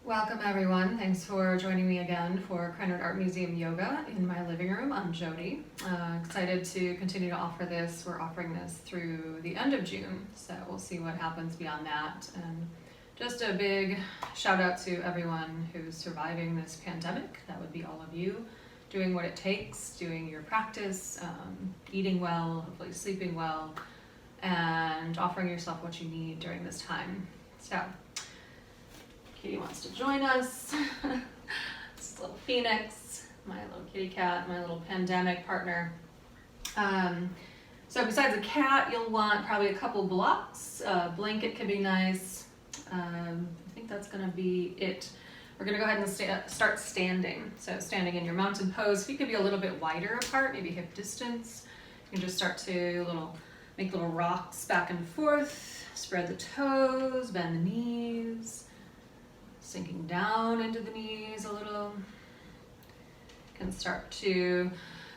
Welcome everyone. Thanks for joining me again for Krannert Art Museum Yoga in my living room. I'm Jodi. Excited to continue to offer this. We're offering this through the end of June, so we'll see what happens beyond that. And just a big shout out to everyone who's surviving this pandemic. That would be all of you, doing what it takes, doing your practice, eating well, hopefully sleeping well, and offering yourself what you need during this time. So Kitty wants to join us. This little Phoenix, my little kitty cat, my little pandemic partner. So besides a cat, you'll want probably a couple blocks. A blanket could be nice. I think that's gonna be it. We're gonna go ahead and start standing. So standing in your mountain pose. Feet could be a little bit wider apart, maybe hip distance. You can just start to make little rocks back and forth. Spread the toes, bend the knees. Sinking down into the knees a little. Can start to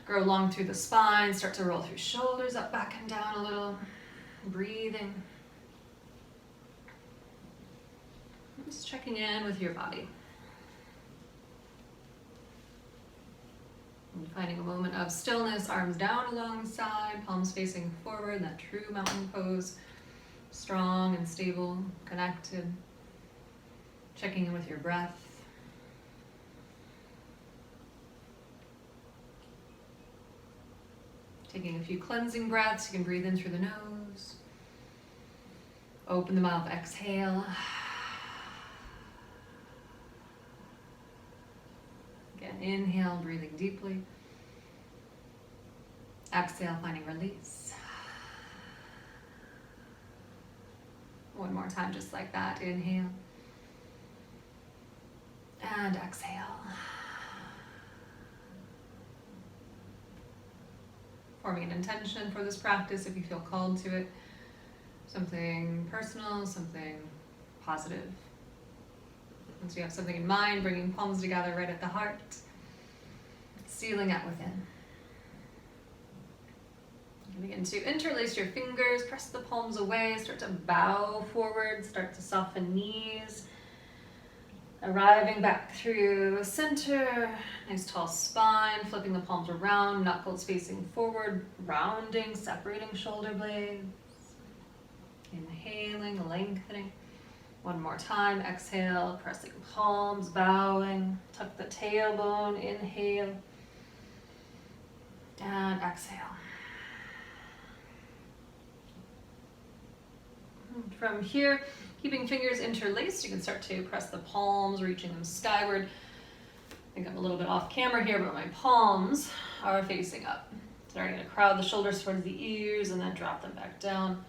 grow long through the spine, start to roll through shoulders up, back, and down a little. Breathing. Just checking in with your body. And finding a moment of stillness, arms down alongside, palms facing forward, that true mountain pose. Strong and stable, connected. Checking in with your breath. Taking a few cleansing breaths. You can breathe in through the nose. Open the mouth, exhale. Again, inhale, breathing deeply. Exhale, finding release. One more time, just like that. Inhale. And exhale. Forming an intention for this practice if you feel called to it. Something personal, something positive. Once you have something in mind, bringing palms together right at the heart. Sealing it within. You can begin to interlace your fingers, press the palms away, start to bow forward, start to soften knees. Arriving back through center, nice tall spine, flipping the palms around, knuckles facing forward, rounding, separating shoulder blades. Inhaling, lengthening. One more time, exhale, pressing palms, bowing, tuck the tailbone, inhale, and exhale. From here, keeping fingers interlaced, you can start to press the palms, reaching them skyward. I think I'm a little bit off camera here, but my palms are facing up. Starting to crowd the shoulders towards the ears and then drop them back down.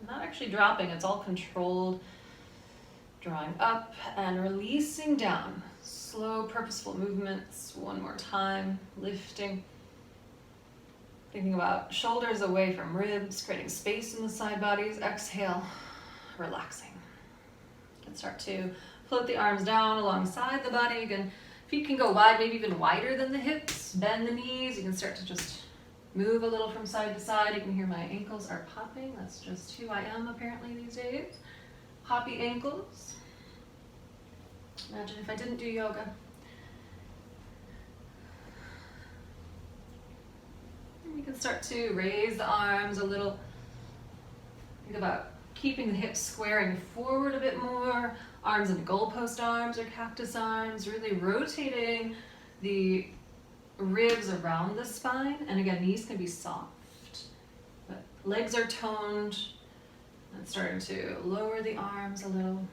I'm not actually dropping, it's all controlled. Drawing up and releasing down. Slow, purposeful movements. One more time, lifting. Thinking about shoulders away from ribs, creating space in the side bodies. Exhale, relaxing. You can start to float the arms down alongside the body. Feet can go wide, maybe even wider than the hips. Bend the knees. You can start to just move a little from side to side. You can hear my ankles are popping. That's just who I am apparently these days. Hoppy ankles. Imagine if I didn't do yoga. You can start to raise the arms a little. Think about keeping the hips squaring forward a bit more. Arms in goalpost arms or cactus arms. Really rotating the ribs around the spine. And again, knees can be soft. But legs are toned. And starting to lower the arms a little.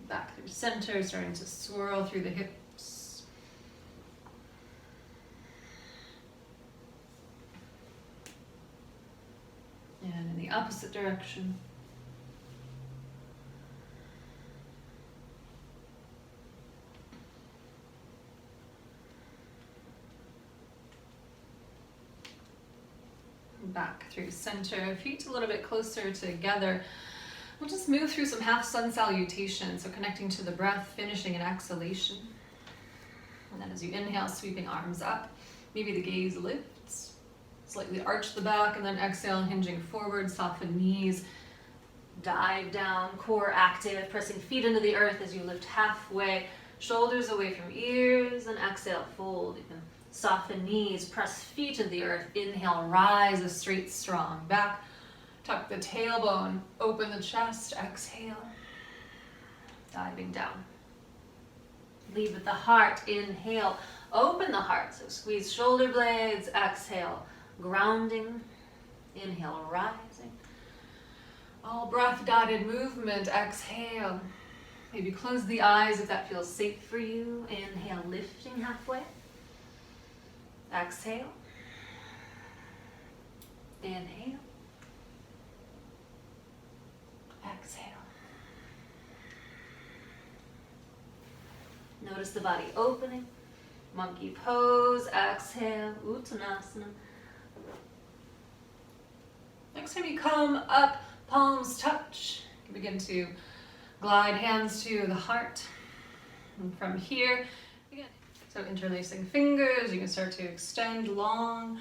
Back through center, starting to swirl through the hips. And in the opposite direction. Back through center, feet a little bit closer together. We'll just move through some half sun salutations, so connecting to the breath, finishing an exhalation. And then as you inhale, sweeping arms up, maybe the gaze lifts. Slightly arch the back, and then exhale, hinging forward, soften knees. Dive down, core active, pressing feet into the earth as you lift halfway, shoulders away from ears, and exhale, fold. You can soften knees, press feet into the earth. Inhale, rise a straight, strong back. Tuck the tailbone, open the chest, exhale. Diving down. Lead with the heart, inhale, open the heart. So squeeze shoulder blades, exhale, grounding. Inhale, rising. All breath guided movement, exhale. Maybe close the eyes if that feels safe for you. Inhale, lifting halfway. Exhale. Inhale. Exhale. Notice the body opening. Monkey pose, exhale, Uttanasana. Next time you come up, palms touch. Begin to glide hands to the heart. And from here, again, so interlacing fingers, you can start to extend long.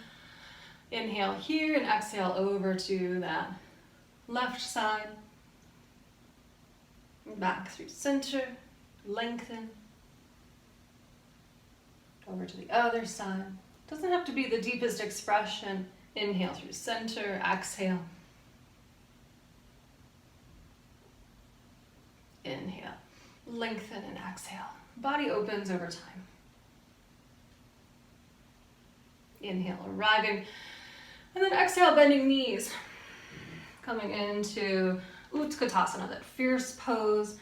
Inhale here and exhale over to that left side. Back through center, lengthen. Over to the other side. Doesn't have to be the deepest expression. Inhale through center, exhale. Inhale, lengthen and exhale. Body opens over time. Inhale, arriving. And then exhale, bending knees. Coming into Utkatasana, that fierce pose.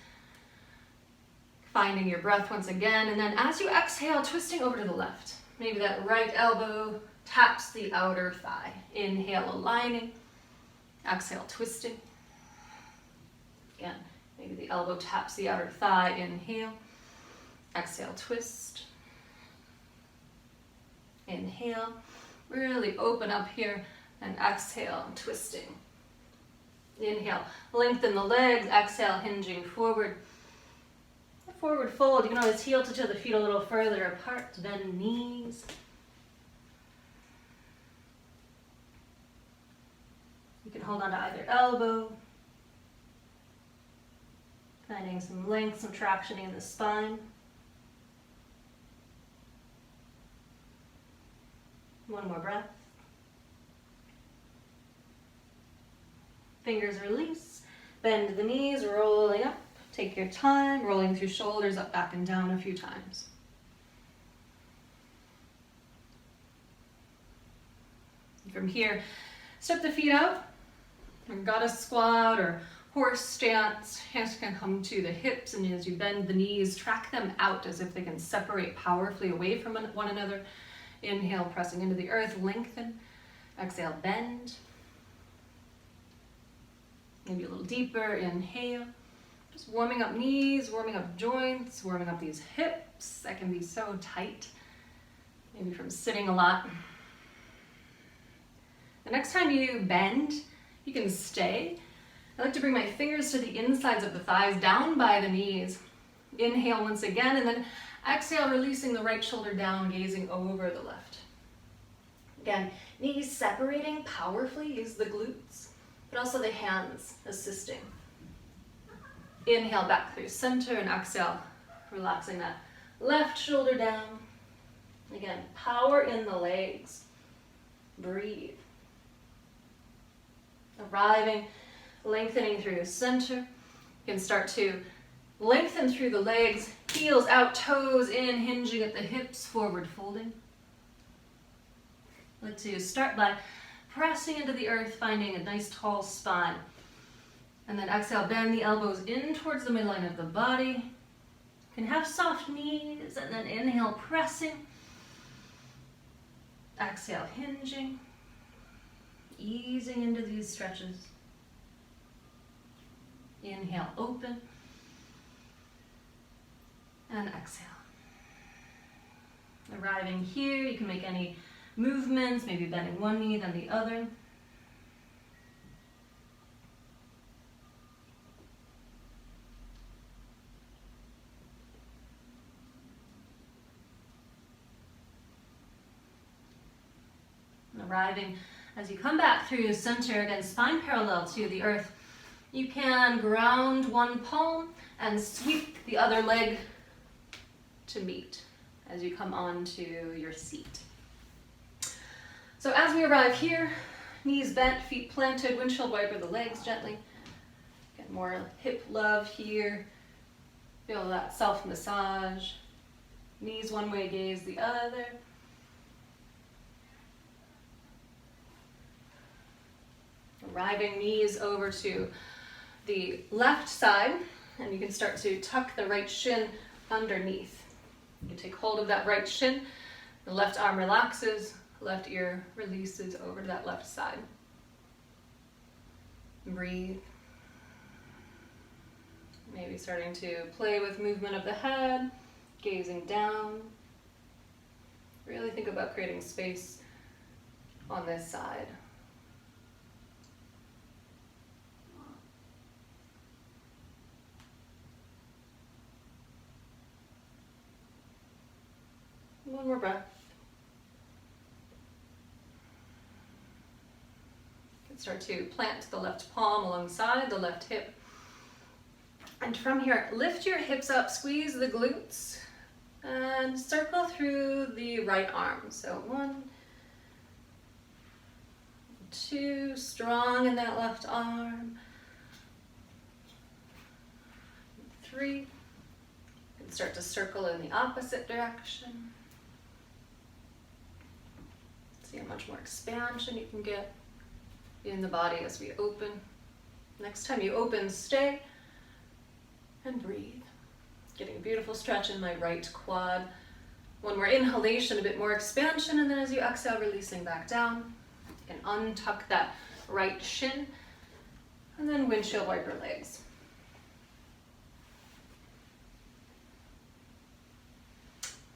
Finding your breath once again. And then as you exhale, twisting over to the left. Maybe that right elbow taps the outer thigh. Inhale, aligning. Exhale, twisting. Again. Maybe the elbow taps the outer thigh, inhale. Exhale, twist. Inhale, really open up here, and exhale, twisting. Inhale, lengthen the legs, exhale, hinging forward. Forward fold, you can always heel to toe the feet a little further apart, bend knees. You can hold on to either elbow. Finding some length, some traction in the spine. One more breath. Fingers release. Bend the knees, rolling up. Take your time, rolling through shoulders up, back, and down a few times. From here, step the feet out. Goddess squat or horse stance. Hands can come to the hips, and as you bend the knees, track them out as if they can separate powerfully away from one another. Inhale, pressing into the earth, lengthen. Exhale, bend. Maybe a little deeper, inhale. Just warming up knees, warming up joints, warming up these hips that can be so tight. Maybe from sitting a lot. The next time you bend, you can stay. I like to bring my fingers to the insides of the thighs, down by the knees. Inhale once again, and then exhale, releasing the right shoulder down, gazing over the left. Again, knees separating powerfully, use the glutes, but also the hands assisting. Inhale back through center, and exhale, relaxing that left shoulder down. Again, power in the legs. Breathe. Arriving, lengthening through center. You can start to lengthen through the legs, heels out, toes in, hinging at the hips, forward folding. Let's start by pressing into the earth, finding a nice tall spine. And then exhale, bend the elbows in towards the midline of the body. You can have soft knees, and then inhale, pressing. Exhale, hinging. Easing into these stretches. Inhale, open. And exhale. Arriving here, you can make any movements, maybe bending one knee, then the other. arriving as you come back through center, again, spine parallel to the earth. You can ground one palm and sweep the other leg to meet as you come onto your seat. So as we arrive here, knees bent, feet planted, windshield wiper the legs gently. Get more hip love here. Feel that self-massage. Knees one way, gaze the other. Arriving knees over to the left side, and you can start to tuck the right shin underneath. You can take hold of that right shin, the left arm relaxes, left ear releases over to that left side. Breathe. Maybe starting to play with movement of the head, gazing down. Really think about creating space on this side. One more breath. You can start to plant the left palm alongside the left hip. And from here, lift your hips up, squeeze the glutes, and circle through the right arm. So 1, 2, strong in that left arm. 3, you can start to circle in the opposite direction. See how much more expansion you can get in the body as we open. Next time you open, stay and breathe. Getting a beautiful stretch in my right quad. One more inhalation, a bit more expansion, and then as you exhale, releasing back down. You can untuck that right shin, and then windshield wiper legs.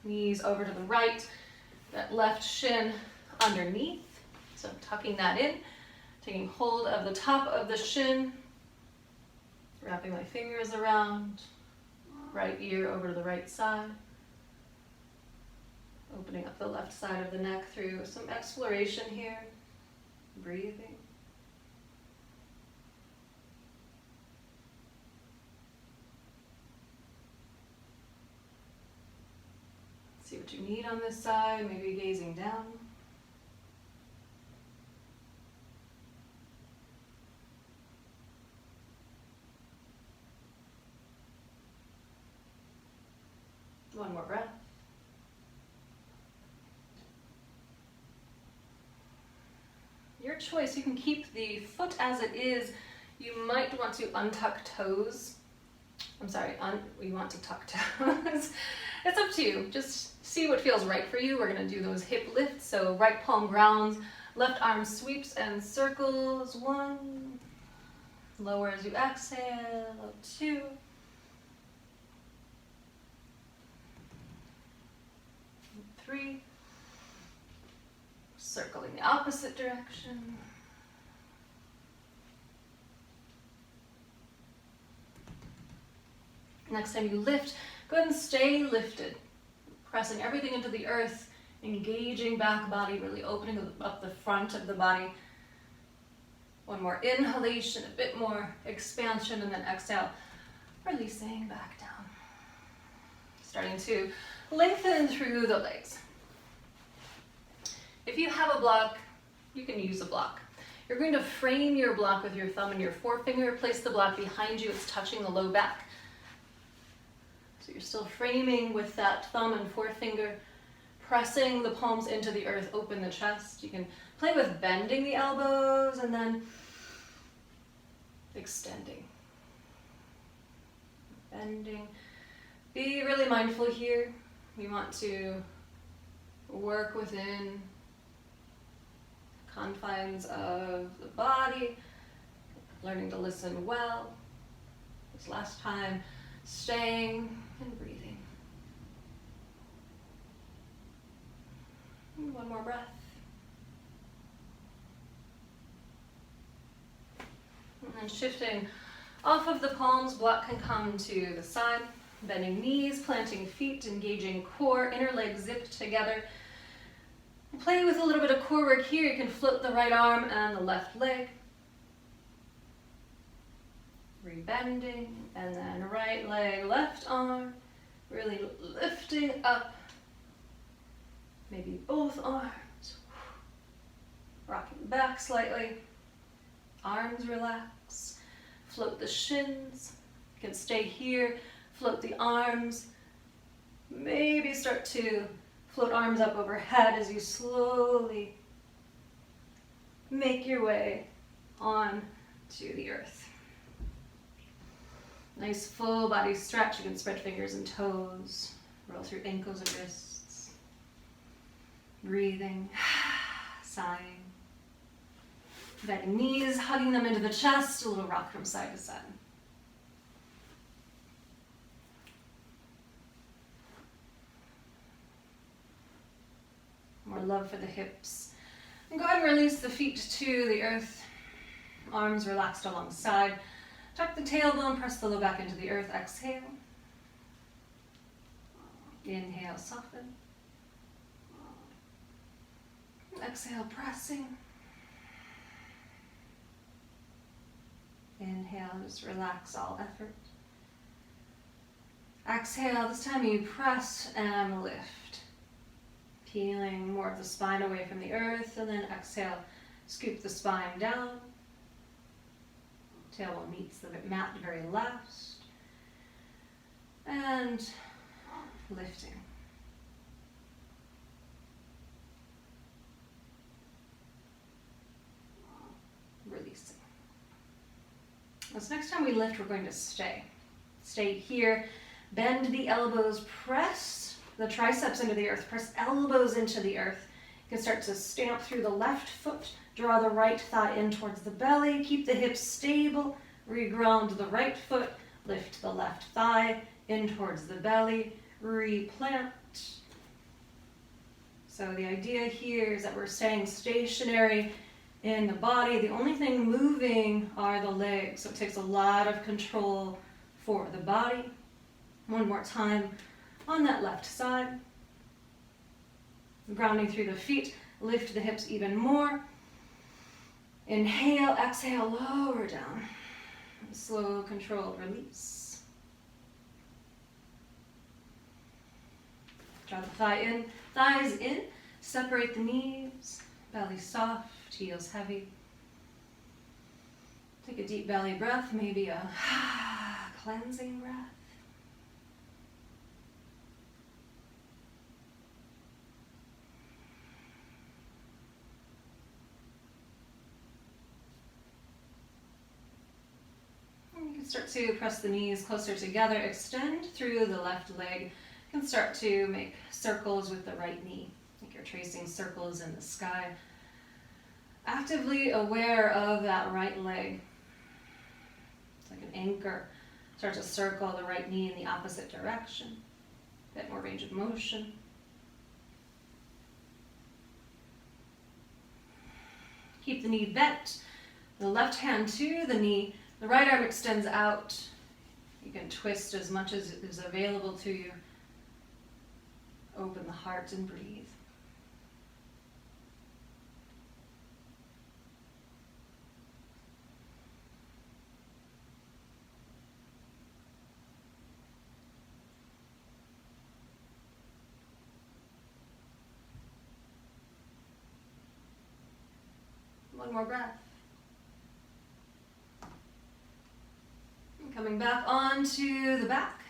Knees over to the right, that left shin underneath, so tucking that in, taking hold of the top of the shin, wrapping my fingers around, right ear over to the right side, opening up the left side of the neck through some exploration here, breathing. See what you need on this side, maybe gazing down. One more breath. Your choice, you can keep the foot as it is. You might want to untuck toes. I'm sorry, we want to tuck toes. It's up to you. Just see what feels right for you. We're going to do those hip lifts. So right palm grounds, left arm sweeps and circles. 1. Lower as you exhale. 2. 3. Circling the opposite direction. Next time you lift, go ahead and stay lifted. Pressing everything into the earth, engaging back body, really opening up the front of the body. One more inhalation, a bit more expansion, and then exhale, releasing back down. Starting to lengthen through the legs. If you have a block, you can use a block. You're going to frame your block with your thumb and your forefinger. Place the block behind you. It's touching the low back. So you're still framing with that thumb and forefinger, pressing the palms into the earth, open the chest. You can play with bending the elbows and then extending. Bending. Be really mindful here. We want to work within confines of the body, learning to listen well. This last time, staying and breathing. And one more breath. And then shifting off of the palms, block can come to the side. Bending knees, planting feet, engaging core, inner legs zipped together. Play with a little bit of core work here. You can float the right arm and the left leg. Rebending, and then right leg, left arm, really lifting up. Maybe both arms. Rocking back slightly. Arms relax. Float the shins. You can stay here. Float the arms. Maybe start to float arms up overhead as you slowly make your way on to the earth. Nice full body stretch. You can spread fingers and toes. Roll through ankles and wrists. Breathing, sighing. Bending knees, hugging them into the chest. A little rock from side to side. More love for the hips. And go ahead and release the feet to the earth. Arms relaxed alongside. Tuck the tailbone, press the low back into the earth. Exhale. Inhale, soften. Exhale, pressing. Inhale, just relax all effort. Exhale, this time you press and lift. Peeling more of the spine away from the earth, and then exhale, scoop the spine down. Tailbone meets the mat very last. And lifting. Releasing. So next time we lift, we're going to stay. Stay here. Bend the elbows. Press the triceps into the earth. Press elbows into the earth. You can start to stamp through the left foot. Draw the right thigh in towards the belly. Keep the hips stable. Reground the right foot. Lift the left thigh in towards the belly. Replant. So the idea here is that we're staying stationary in the body. The only thing moving are the legs. So it takes a lot of control for the body. One more time on that left side. Grounding through the feet. Lift the hips even more. Inhale, exhale, lower down. Slow, controlled release. Draw the thighs in. Separate the knees. Belly soft, heels heavy. Take a deep belly breath, maybe a cleansing breath. And you can start to press the knees closer together, extend through the left leg. You can start to make circles with the right knee. Like you're tracing circles in the sky. Actively aware of that right leg. It's like an anchor. Start to circle the right knee in the opposite direction. A bit more range of motion. Keep the knee bent. The left hand to the knee. The right arm extends out. You can twist as much as is available to you. Open the heart and breathe. One more breath. And coming back onto the back.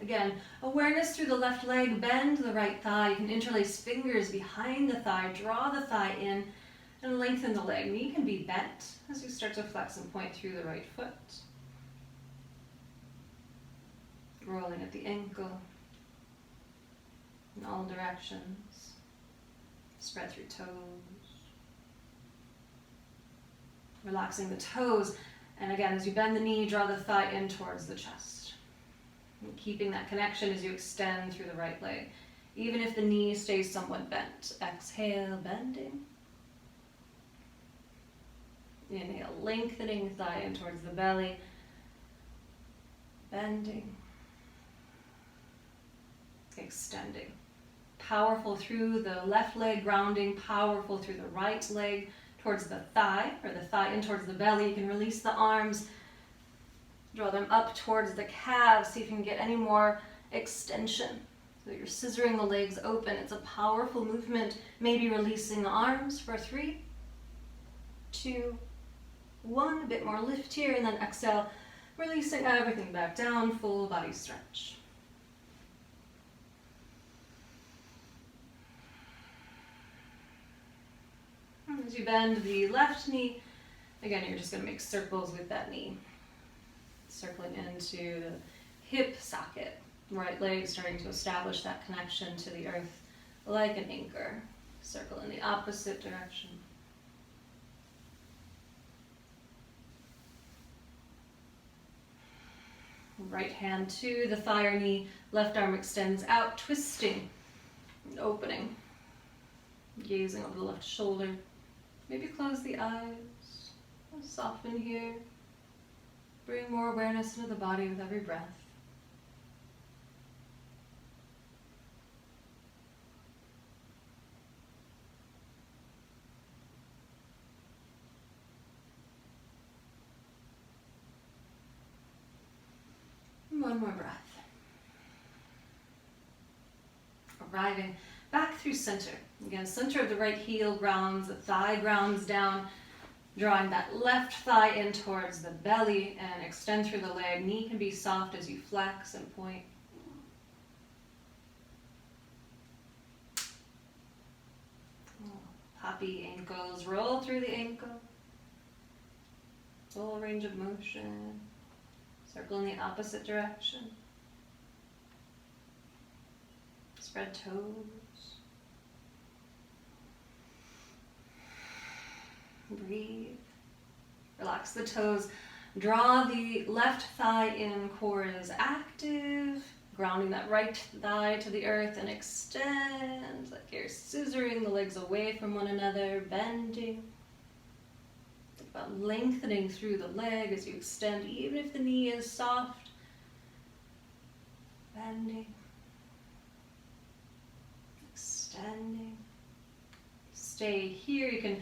Again, awareness through the left leg, bend the right thigh. You can interlace fingers behind the thigh, draw the thigh in, and lengthen the leg. Knee can be bent as you start to flex and point through the right foot. Rolling at the ankle in all directions. Spread through toes. Relaxing the toes. And again, as you bend the knee, draw the thigh in towards the chest. And keeping that connection as you extend through the right leg. Even if the knee stays somewhat bent. Exhale, bending. Inhale, lengthening the thigh in towards the belly. Bending. Extending. powerful through the left leg, grounding, powerful through the right leg towards the thigh, or the thigh in towards the belly. You can release the arms, draw them up towards the calves, see if you can get any more extension. So you're scissoring the legs open. It's a powerful movement. Maybe releasing the arms for 3, 2, 1. A bit more lift here, and then exhale, releasing everything back down, full body stretch. As you bend the left knee, again, you're just going to make circles with that knee. Circling into the hip socket. Right leg starting to establish that connection to the earth like an anchor. Circle in the opposite direction. Right hand to the thigh or knee, left arm extends out, twisting and opening. Gazing over the left shoulder. Maybe close the eyes. Soften here. Bring more awareness into the body with every breath. One more breath. Arriving back through center. Again, center of the right heel grounds, the thigh grounds down, drawing that left thigh in towards the belly and extend through the leg. Knee can be soft as you flex and point. Poppy ankles, roll through the ankle. Full range of motion. Circle in the opposite direction. Spread toes. Breathe. Relax the toes. Draw the left thigh in, core is active. Grounding that right thigh to the earth and extend. Like you're scissoring the legs away from one another, bending. Think about lengthening through the leg as you extend, even if the knee is soft. Bending. Extending. Stay here. You can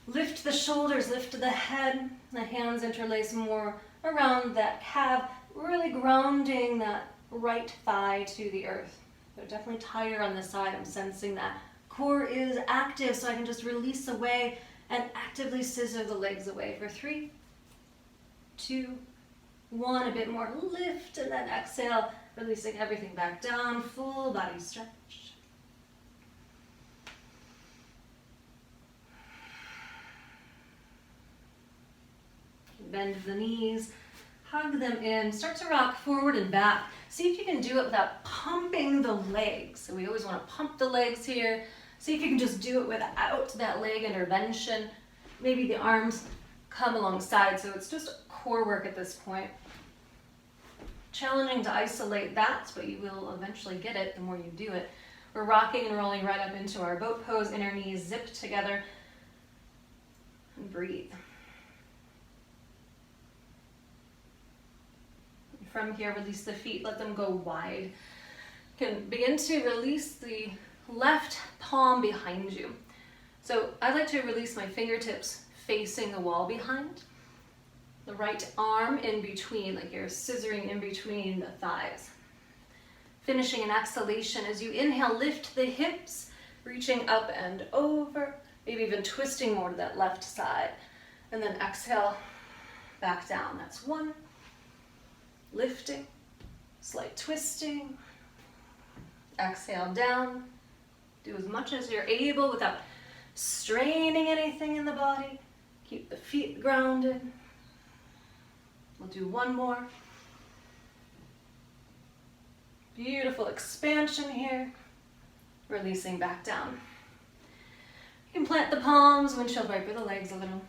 lift the shoulders, lift the head. The hands interlace more around that calf, really grounding that right thigh to the earth. They're definitely tighter on this side. I'm sensing that core is active, so I can just release away and actively scissor the legs away for 3, 2, 1. A bit more lift, and then exhale, releasing everything back down. Full body stretch. Bend the knees, hug them in, start to rock forward and back. See if you can do it without pumping the legs. So we always want to pump the legs here. See if you can just do it without that leg intervention. Maybe the arms come alongside, so it's just core work at this point. Challenging to isolate that, but you will eventually get it the more you do it. We're rocking and rolling right up into our boat pose, inner knees zipped together. And breathe. From here, release the feet, let them go wide. You can begin to release the left palm behind you. So I like to release my fingertips facing the wall behind. The right arm in between, like you're scissoring in between the thighs. Finishing an exhalation as you inhale, lift the hips, reaching up and over, maybe even twisting more to that left side. And then exhale, back down. That's 1. Lifting, slight twisting, exhale down. Do as much as you're able without straining anything in the body. Keep the feet grounded. We'll do 1 more. Beautiful expansion here. Releasing back down. You can plant the palms, windshield wiper the legs a little.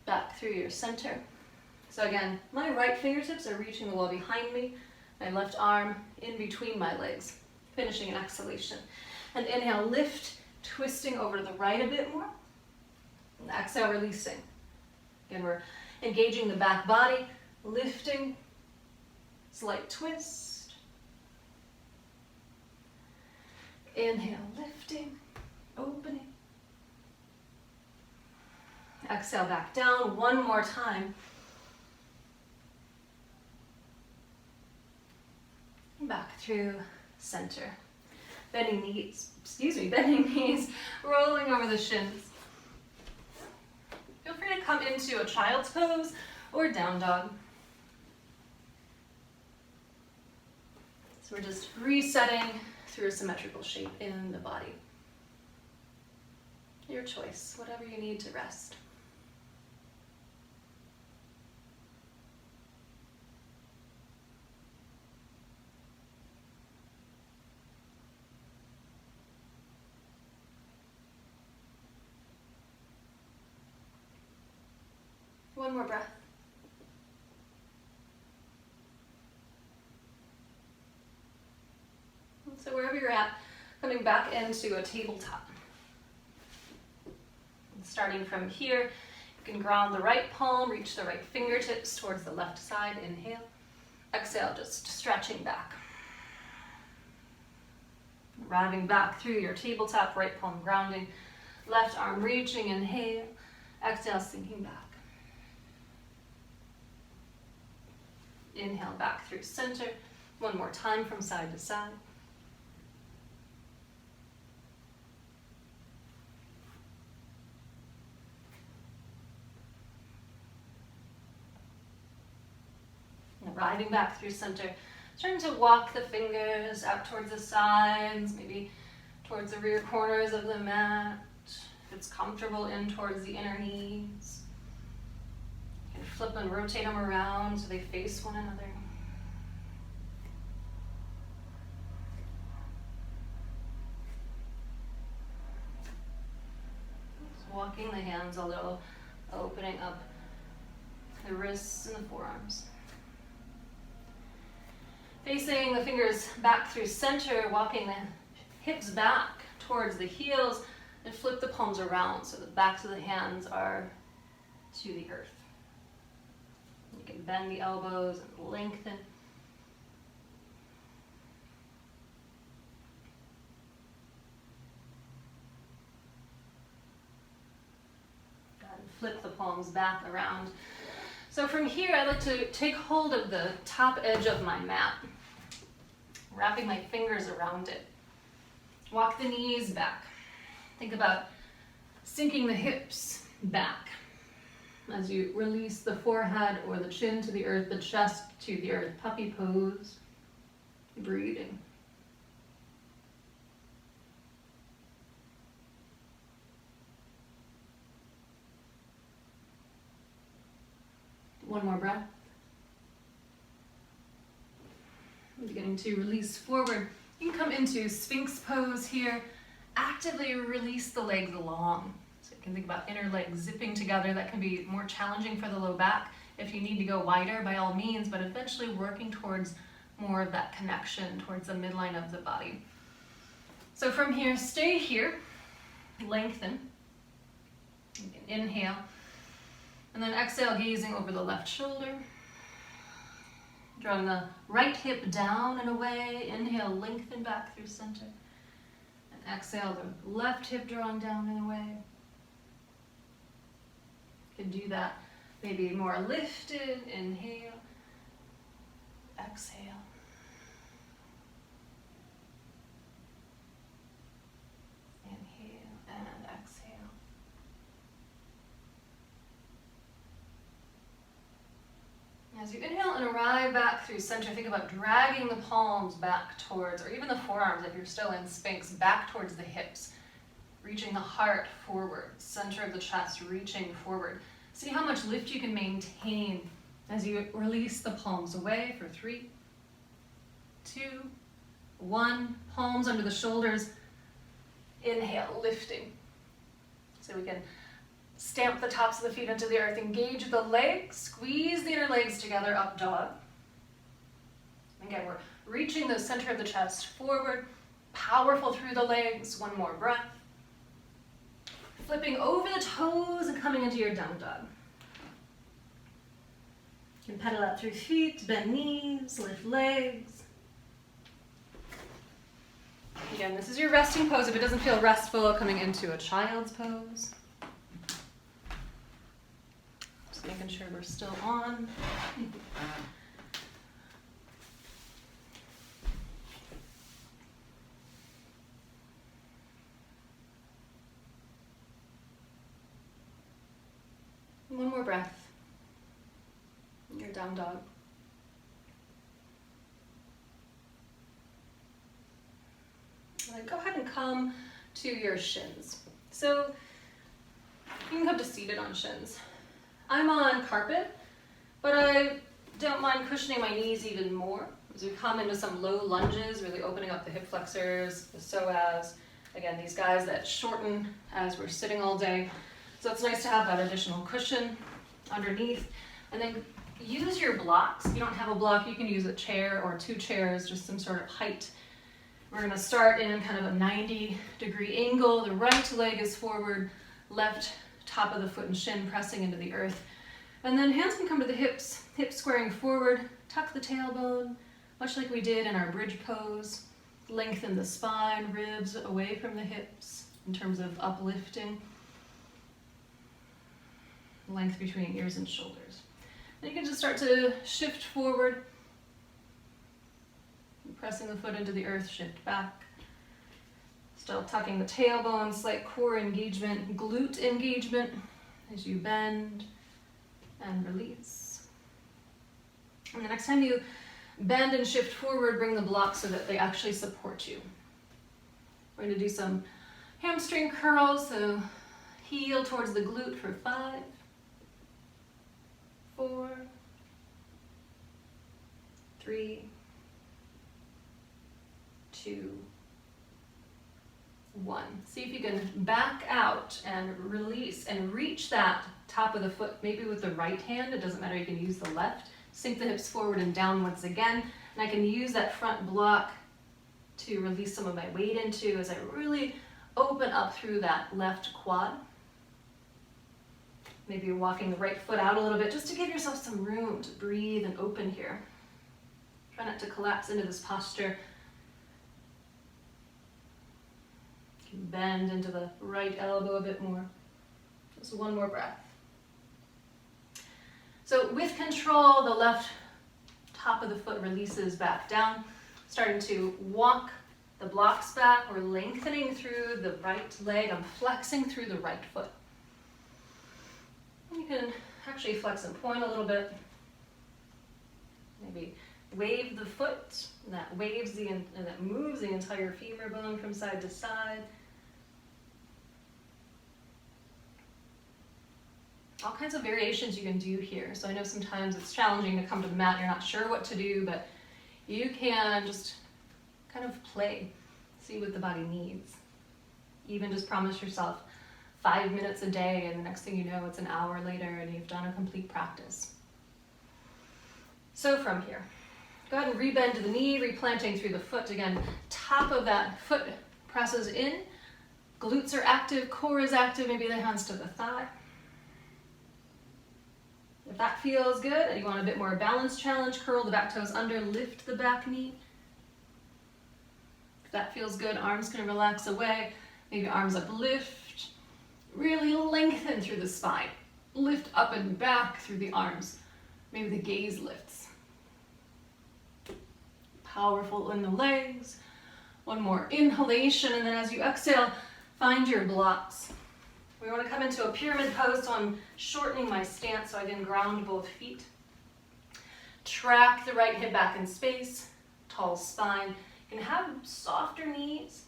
Back through your center. So again, my right fingertips are reaching the wall behind me, my left arm in between my legs, finishing an exhalation. And inhale, lift, twisting over to the right a bit more. And exhale, releasing. Again, we're engaging the back body, lifting, Slight twist. Inhale, lifting, opening. Exhale, back down one more time. Back through center. Bending knees, rolling over the shins. Feel free to come into a child's pose or down dog. So we're just resetting through a symmetrical shape in the body. Your choice, whatever you need to rest. One more breath. So wherever you're at, coming back into a tabletop. And starting from here, you can ground the right palm, reach the right fingertips towards the left side. Inhale. Exhale, just stretching back. Arriving back through your tabletop, right palm grounding, left arm reaching. Inhale. Exhale, sinking back. Inhale, back through center. One more time from side to side. Arriving back through center, starting to walk the fingers out towards the sides, maybe towards the rear corners of the mat. If it's comfortable, in towards the inner knees. You can flip and rotate them around so they face one another. Just walking the hands a little, opening up the wrists and the forearms. Facing the fingers back through center, walking the hips back towards the heels, and flip the palms around so the backs of the hands are to the earth. You can bend the elbows and lengthen. And flip the palms back around. So from here, I like to take hold of the top edge of my mat, wrapping my fingers around it. Walk the knees back. Think about sinking the hips back as you release the forehead or the chin to the earth, the chest to the earth. Puppy pose. Breathing. One more breath. Beginning to release forward. You can come into Sphinx Pose here. Actively release the legs long. So you can think about inner legs zipping together. That can be more challenging for the low back. If you need to go wider, by all means, but eventually working towards more of that connection towards the midline of the body. So from here, stay here. Lengthen. You can inhale. And then exhale, gazing over the left shoulder. Drawing the right hip down and away. Inhale, lengthen back through center. And exhale, the left hip drawn down and away. You can do that maybe more lifted. Inhale. Exhale. Inhale and exhale. As you inhale and arrive back through center, think about dragging the palms back towards, or even the forearms if you're still in Sphinx, back towards the hips. Reaching the heart forward, center of the chest, reaching forward. See how much lift you can maintain as you release the palms away for 3, 2, 1. Palms under the shoulders. Inhale, lifting. So we can stamp the tops of the feet into the earth. Engage the legs. Squeeze the inner legs together, up dog. Again, we're reaching the center of the chest forward. Powerful through the legs. One more breath. Flipping over the toes and coming into your down dog. You can pedal out through feet, bend knees, lift legs. Again, this is your resting pose. If it doesn't feel restful, coming into a child's pose. Just making sure we're still on. One more breath. Your down dog. And then go ahead and come to your shins. So you can come to seated on shins. I'm on carpet, but I don't mind cushioning my knees even more. As we come into some low lunges, really opening up the hip flexors, the psoas. Again, these guys that shorten as we're sitting all day. So it's nice to have that additional cushion underneath. And then use your blocks. If you don't have a block, you can use a chair or two chairs, just some sort of height. We're gonna start in kind of a 90-degree angle. The right leg is forward, left top of the foot and shin pressing into the earth. And then hands can come to the hips, hips squaring forward, tuck the tailbone, much like we did in our bridge pose. Lengthen the spine, ribs away from the hips in terms of uplifting. Length between ears and shoulders. Then you can just start to shift forward, pressing the foot into the earth, shift back. Still tucking the tailbone, slight core engagement, glute engagement as you bend and release. And the next time you bend and shift forward, bring the blocks so that they actually support you. We're going to do some hamstring curls, so heel towards the glute for 5, 4, 3, 2, 1. See if you can back out and release and reach that top of the foot, maybe with the right hand. It doesn't matter, you can use the left. Sink the hips forward and down once again. And I can use that front block to release some of my weight into as I really open up through that left quad. Maybe you're walking the right foot out a little bit just to give yourself some room to breathe and open here. Try not to collapse into this posture. You can bend into the right elbow a bit more. Just one more breath. So with control, the left top of the foot releases back down, starting to walk the blocks back. We're lengthening through the right leg. I'm flexing through the right foot. You can actually flex and point a little bit. Maybe wave the foot, and that waves and that moves the entire femur bone from side to side. All kinds of variations you can do here. So I know sometimes it's challenging to come to the mat, you're not sure what to do, but you can just kind of play, see what the body needs. Even just promise yourself 5 minutes a day, and the next thing you know, it's an hour later and you've done a complete practice. So from here, go ahead and rebend to the knee, replanting through the foot. Again, top of that foot presses in, glutes are active, core is active, maybe the hands to the thigh. If that feels good and you want a bit more balance challenge, curl the back toes under, lift the back knee. If that feels good, arms can relax away. Maybe arms up, lift. Really lengthen through the spine. Lift up and back through the arms. Maybe the gaze lifts. Powerful in the legs. One more inhalation, and then as you exhale, find your blocks. We want to come into a pyramid pose, so I'm shortening my stance so I can ground both feet. Track the right hip back in space, tall spine. You can have softer knees.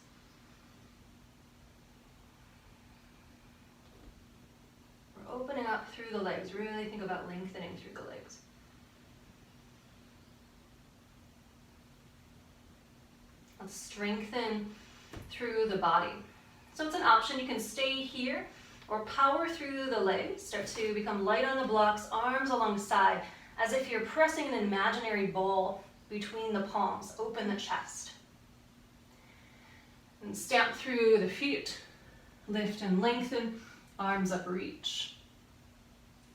We're opening up through the legs. Really think about lengthening through the legs. Let's strengthen through the body. So it's an option. You can stay here or power through the legs. Start to become light on the blocks, arms alongside, as if you're pressing an imaginary ball between the palms. Open the chest. And stamp through the feet. Lift and lengthen, arms up, reach.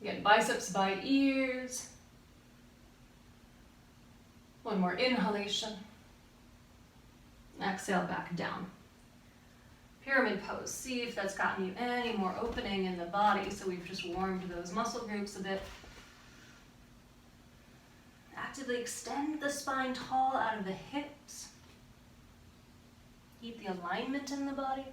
Again, biceps by ears. One more inhalation. Exhale back down. Pyramid pose. See if that's gotten you any more opening in the body. So we've just warmed those muscle groups a bit. Actively extend the spine tall out of the hips. Keep the alignment in the body.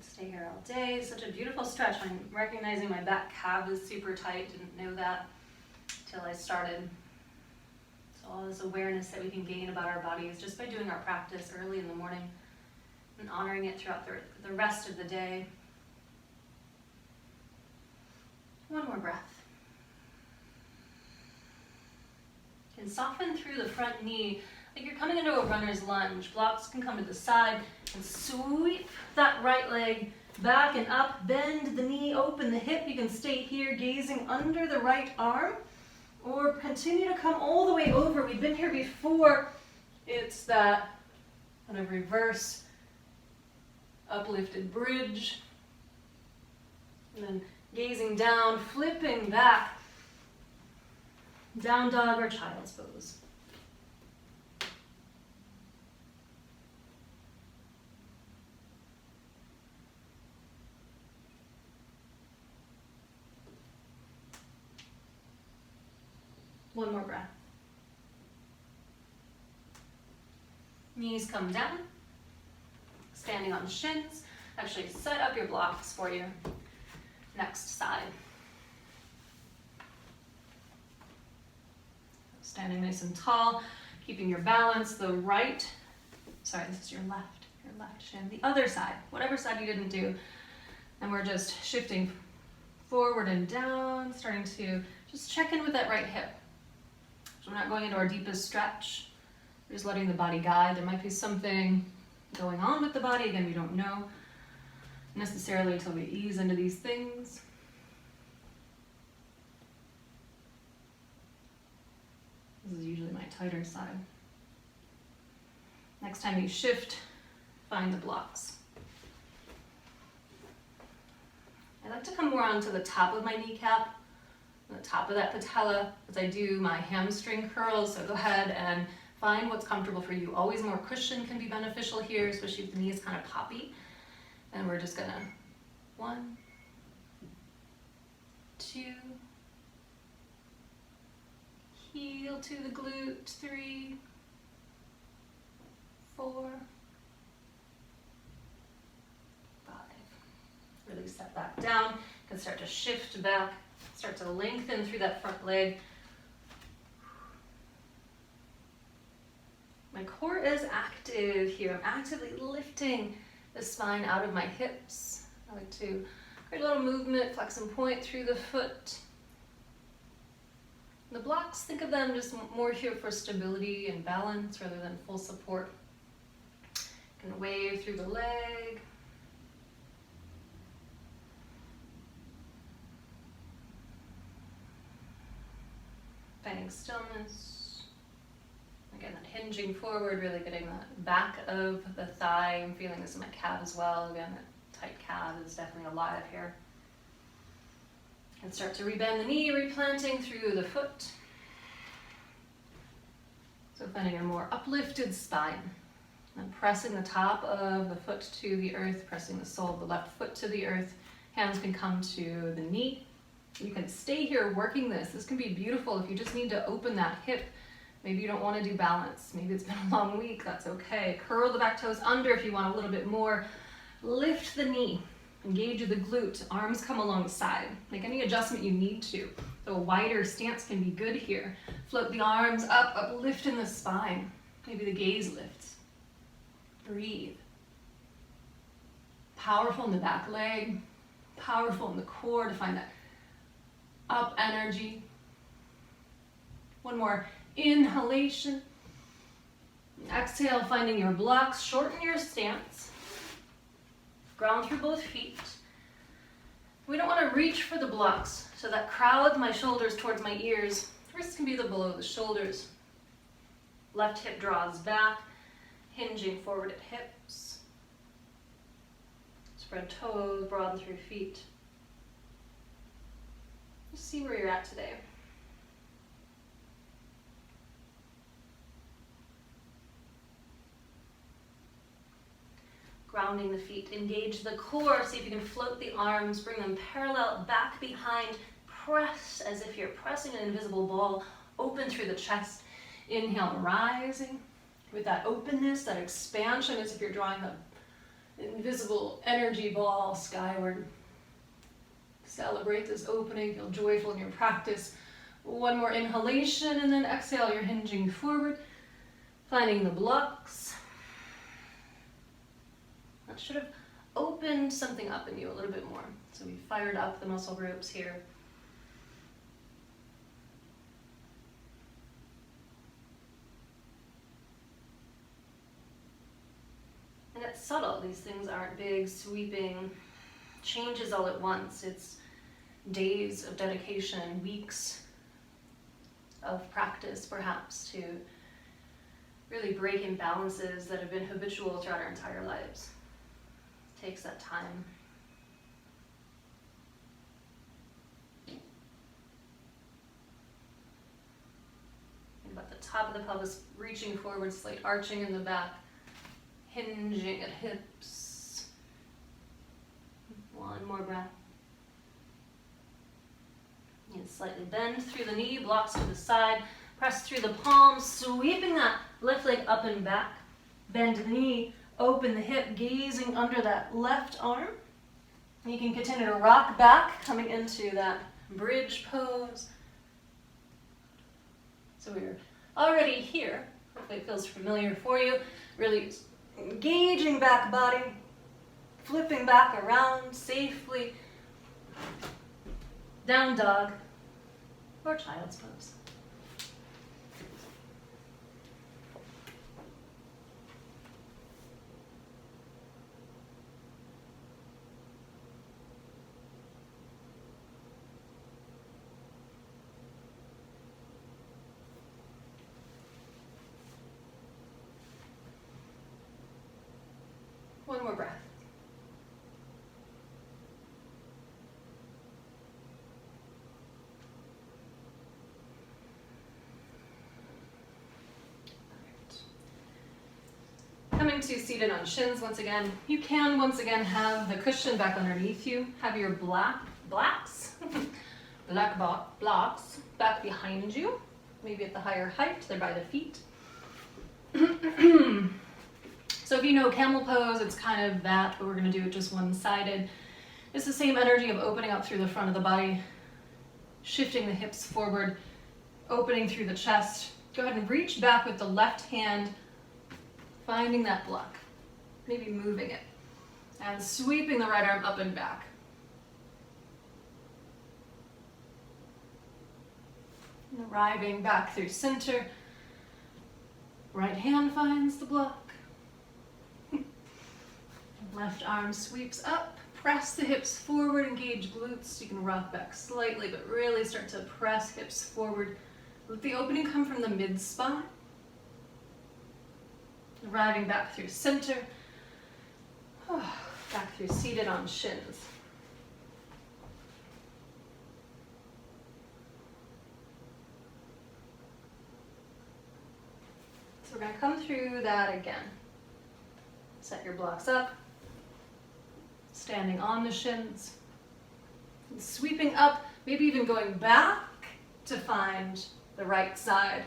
Stay here all day. Such a beautiful stretch. I'm recognizing my back calf is super tight. Didn't know that till I started. So all this awareness that we can gain about our bodies just by doing our practice early in the morning and honoring it throughout the rest of the day. One more breath. You can soften through the front knee like you're coming into a runner's lunge. Blocks can come to the side and sweep that right leg back and up. Bend the knee, open the hip. You can stay here gazing under the right arm or continue to come all the way over. We've been here before. It's that kind of reverse uplifted bridge. And then gazing down, flipping back. Down dog or child's pose. One more breath. Knees come down. Standing on shins. Actually, set up your blocks for your next side. Standing nice and tall, keeping your balance. This is your left shin. The other side, whatever side you didn't do. And we're just shifting forward and down, starting to just check in with that right hip. So we're not going into our deepest stretch. We're just letting the body guide. There might be something going on with the body. Again, we don't know necessarily until we ease into these things. This is usually my tighter side. Next time you shift, find the blocks. I like to come more onto the top of my kneecap, the top of that patella, as I do my hamstring curls. So go ahead and find what's comfortable for you. Always more cushion can be beneficial here, especially if the knee is kind of poppy. And we're just gonna 1, 2, heel to the glute, 3, 4, 5. Really set that down. You can start to shift back, start to lengthen through that front leg. My core is active here. I'm actively lifting the spine out of my hips. I like to create a little movement, flex and point through the foot. The blocks, think of them just more here for stability and balance rather than full support. You can wave through the leg. Finding stillness. Again, that hinging forward, really getting that back of the thigh. I'm feeling this in my calf as well. Again, that tight calf is definitely alive here. And start to rebend the knee, replanting through the foot. So finding a more uplifted spine. And pressing the top of the foot to the earth, pressing the sole of the left foot to the earth. Hands can come to the knee. You can stay here working this. This can be beautiful if you just need to open that hip. Maybe you don't want to do balance. Maybe it's been a long week. That's okay. Curl the back toes under if you want a little bit more. Lift the knee. Engage the glute. Arms come alongside. Make any adjustment you need to. So a wider stance can be good here. Float the arms up, uplift in the spine. Maybe the gaze lifts. Breathe. Powerful in the back leg. Powerful in the core to find that up energy. One more inhalation. Exhale, finding your blocks. Shorten your stance. Ground through both feet. We don't want to reach for the blocks, so that crowds my shoulders towards my ears. Wrists can be below the shoulders. Left hip draws back. hinging forward at hips. Spread toes, broaden through feet. Just see where you're at today. Grounding the feet, engage the core, see if you can float the arms, bring them parallel back behind, press as if you're pressing an invisible ball, open through the chest. Inhale, rising with that openness, that expansion, as if you're drawing an invisible energy ball skyward. Celebrate this opening, feel joyful in your practice. One more inhalation, and then exhale, you're hinging forward, finding the blocks. That should have opened something up in you a little bit more. So we fired up the muscle groups here. And it's subtle. These things aren't big, sweeping changes all at once. It's days of dedication, weeks of practice, perhaps, to really break imbalances that have been habitual throughout our entire lives. Takes that time. Think about the top of the pelvis, reaching forward, slight arching in the back, hinging at hips. One more breath. And slightly bend through the knee, blocks to the side, press through the palms, sweeping that left leg up and back. Bend the knee, open the hip, gazing under that left arm. You can continue to rock back, coming into that bridge pose. So we're already here. Hopefully it feels familiar for you. Really engaging back body, flipping back around safely. Down dog or child's pose. One more breath. Coming to seated on shins once again. You can once again have the cushion back underneath you. Have your blocks back behind you. Maybe at the higher height, they're by the feet. So if you know camel pose, it's kind of that, but we're going to do it just one-sided. It's the same energy of opening up through the front of the body, shifting the hips forward, opening through the chest. Go ahead and reach back with the left hand, finding that block, maybe moving it, and sweeping the right arm up and back. And arriving back through center. Right hand finds the block. Left arm sweeps up, press the hips forward, engage glutes. You can rock back slightly, but really start to press hips forward. Let the opening come from the mid-spine. Arriving back through center, back through seated on shins. So we're going to come through that again. Set your blocks up, standing on the shins, and sweeping up, maybe even going back to find the right side.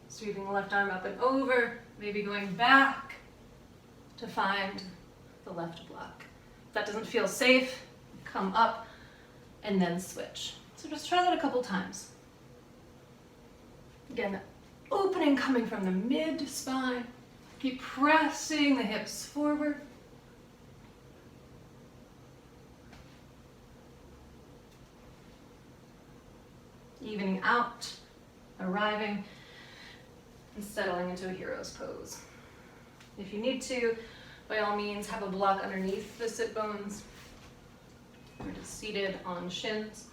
Sweeping the left arm up and over, maybe going back to find the left block. If that doesn't feel safe, come up and then switch. So just try that a couple times. Again, opening coming from the mid-spine. Keep pressing the hips forward. Evening out, arriving, and settling into a hero's pose. If you need to, by all means, have a block underneath the sit bones. We're just seated on shins.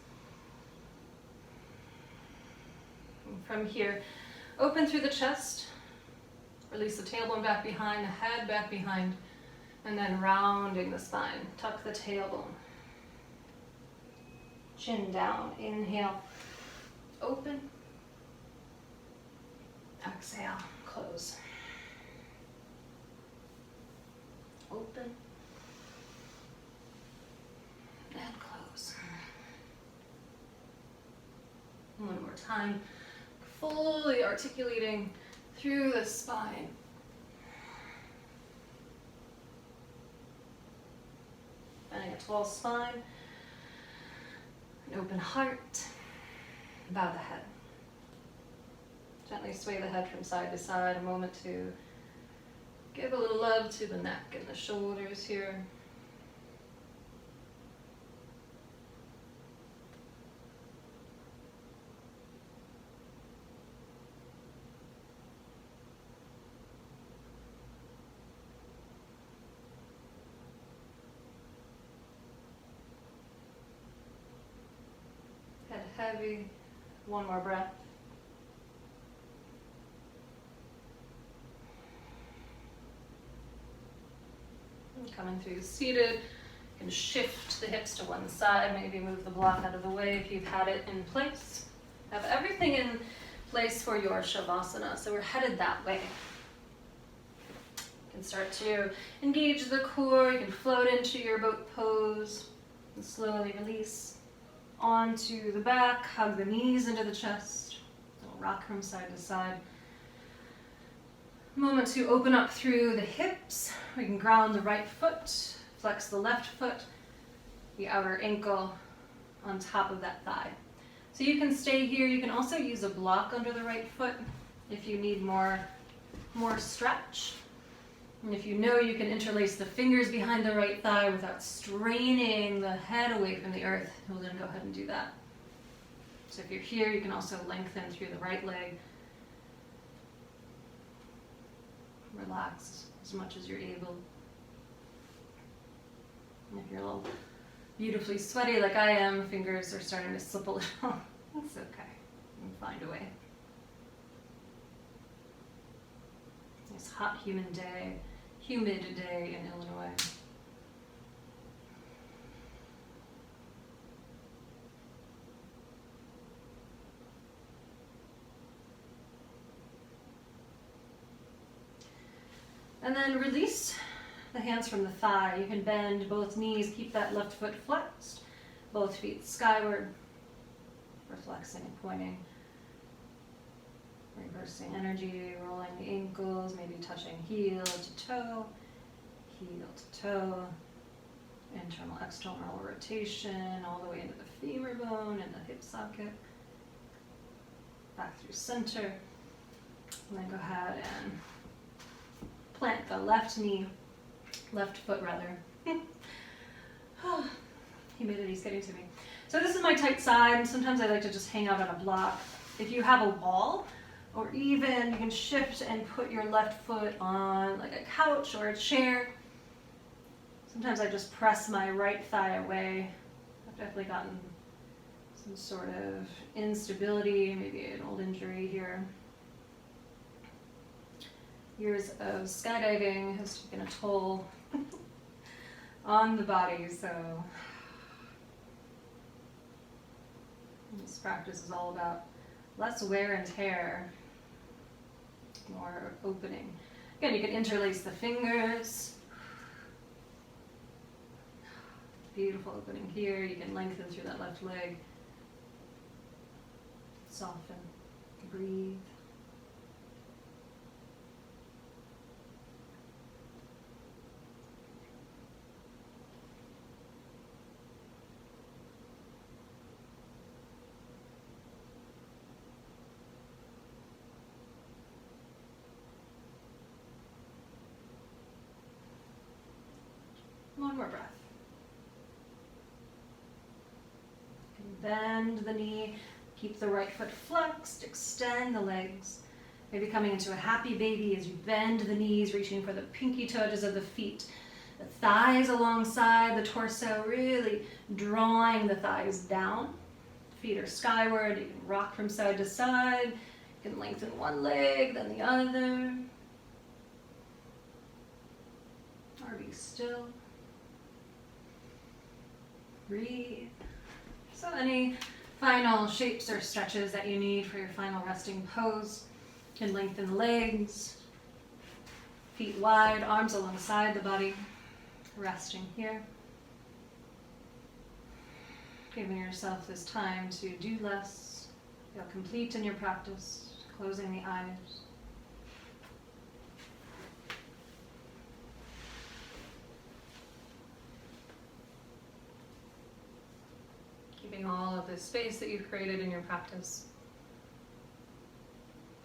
And from here, open through the chest, Release the tailbone back behind, the head back behind, and then rounding the spine. Tuck the tailbone. Chin down, inhale, open. Exhale, close. Open. And close. One more time. Fully articulating through the spine. Bending a tall spine. An open heart. Bow the head. Gently sway the head from side to side. A moment to give a little love to the neck and the shoulders here. Head heavy. One more breath. Coming through seated, you can shift the hips to one side, maybe move the block out of the way if you've had it in place. Have everything in place for your Shavasana, so we're headed that way. You can start to engage the core, you can float into your boat pose, and slowly release onto the back, hug the knees into the chest, little rock from side to side. Moment to open up through the hips. We can ground the right foot, flex the left foot, the outer ankle on top of that thigh. So you can stay here. You can also use a block under the right foot if you need more stretch. And if you know, you can interlace the fingers behind the right thigh without straining the head away from the earth. We'll then go ahead and do that. So if you're here, you can also lengthen through the right leg. Relax as much as you're able. And if you're a little beautifully sweaty like I am, fingers are starting to slip a little. That's okay. We'll find a way. Nice hot, humid day in Illinois. And then release the hands from the thigh. You can bend both knees, keep that left foot flexed, both feet skyward, flexing and pointing. Reversing energy, rolling the ankles, maybe touching heel to toe, internal, external rotation, all the way into the femur bone and the hip socket. Back through center. And then go ahead and plant the left foot rather. Humidity's getting to me. So this is my tight side. Sometimes I like to just hang out on a block. If you have a wall, or even you can shift and put your left foot on like a couch or a chair. Sometimes I just press my right thigh away. I've definitely gotten some sort of instability, maybe an old injury here. Years of skydiving has taken a toll on the body, so this practice is all about less wear and tear, more opening. Again, you can interlace the fingers. Beautiful opening here. You can lengthen through that left leg. Soften, breathe. One more breath. Bend the knee, keep the right foot flexed, extend the legs. Maybe coming into a happy baby as you bend the knees, reaching for the pinky toe edges of the feet. The thighs alongside the torso, really drawing the thighs down. Feet are skyward, you can rock from side to side. You can lengthen one leg, then the other. or be still. Breathe. So any final shapes or stretches that you need for your final resting pose. You can lengthen the legs, feet wide, arms alongside the body, resting here. Giving yourself this time to do less, feel complete in your practice, closing the eyes. Keeping all of the space that you've created in your practice.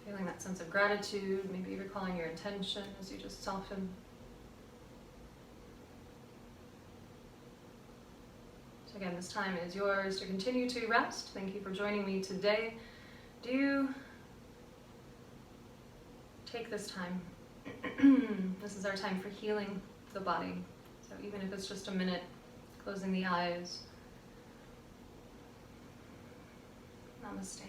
Feeling that sense of gratitude, maybe recalling your intention as you just soften. So again, this time is yours to continue to rest. Thank you for joining me today. Do take this time. This is our time for healing the body. So even if it's just a minute, closing the eyes. Namaste.